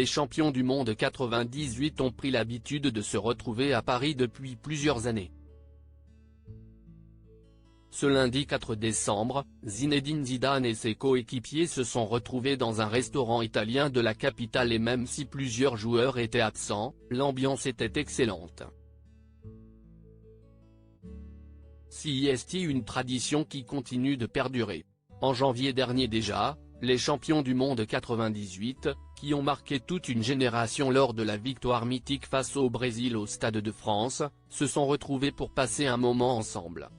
les champions du monde 98 ont pris l'habitude de se retrouver à Paris depuis plusieurs années. Ce lundi 4 décembre, Zinedine Zidane et ses coéquipiers se sont retrouvés dans un restaurant italien de la capitale et même si plusieurs joueurs étaient absents, l'ambiance était excellente. C'est une tradition qui continue de perdurer. En janvier dernier déjà, les champions du monde 98, qui ont marqué toute une génération lors de la victoire mythique face au Brésil au Stade de France, se sont retrouvés pour passer un moment ensemble.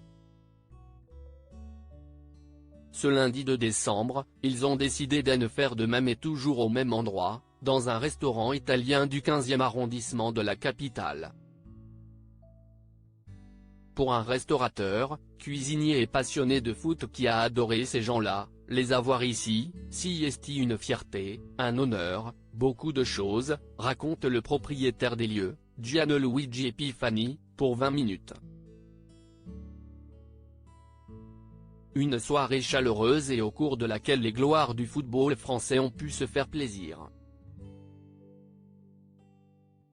Ce lundi 2 décembre, ils ont décidé de faire de même et toujours au même endroit, dans un restaurant italien du 15e arrondissement de la capitale. Pour un restaurateur, cuisinier et passionné de foot qui a adoré ces gens-là, les avoir ici, c'est une fierté, un honneur, beaucoup de choses, raconte le propriétaire des lieux, Gianluigi Epifani, pour 20 minutes. Une soirée chaleureuse et au cours de laquelle les gloires du football français ont pu se faire plaisir.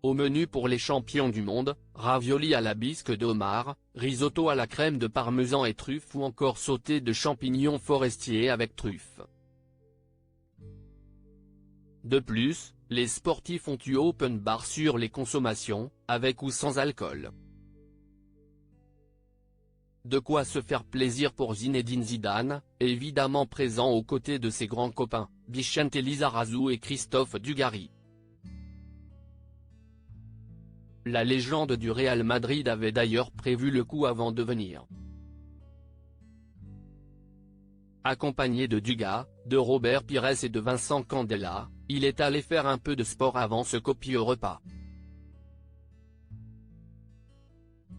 Au menu pour les champions du monde, raviolis à la bisque de homard, risotto à la crème de parmesan et truffes ou encore sauté de champignons forestiers avec truffes. De plus, les sportifs ont eu open bar sur les consommations, avec ou sans alcool. De quoi se faire plaisir pour Zinedine Zidane, évidemment présent aux côtés de ses grands copains, Vicente Lizarazu et Christophe Dugarry. La légende du Real Madrid avait d'ailleurs prévu le coup avant de venir. Accompagné de Duga, de Robert Pires et de Vincent Candela, il est allé faire un peu de sport avant ce copieux repas.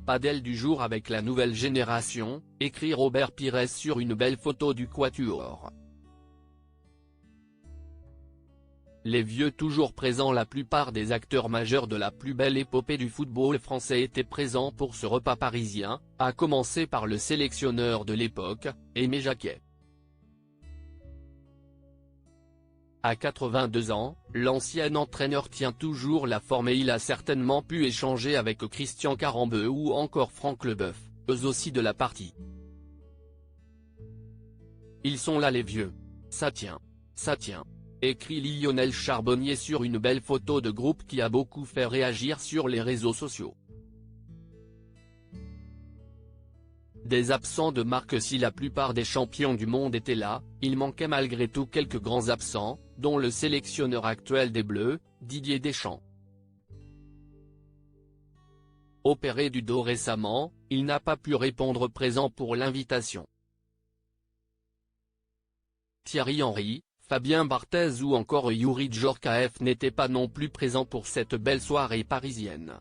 Padel du jour avec la nouvelle génération, écrit Robert Pires sur une belle photo du quatuor. Les vieux toujours présents. La plupart des acteurs majeurs de la plus belle épopée du football français étaient présents pour ce repas parisien, à commencer par le sélectionneur de l'époque, Aimé Jacquet. À 82 ans, l'ancien entraîneur tient toujours la forme et il a certainement pu échanger avec Christian Carambeu ou encore Franck Leboeuf, eux aussi de la partie. Ils sont là les vieux. Ça tient. Ça tient. Écrit Lionel Charbonnier sur une belle photo de groupe qui a beaucoup fait réagir sur les réseaux sociaux. Des absents de marque. Si la plupart des champions du monde étaient là, il manquait malgré tout quelques grands absents, dont le sélectionneur actuel des Bleus, Didier Deschamps. Opéré du dos récemment, il n'a pas pu répondre présent pour l'invitation. Thierry Henry, Fabien Barthez ou encore Youri Djorkaeff n'étaient pas non plus présents pour cette belle soirée parisienne.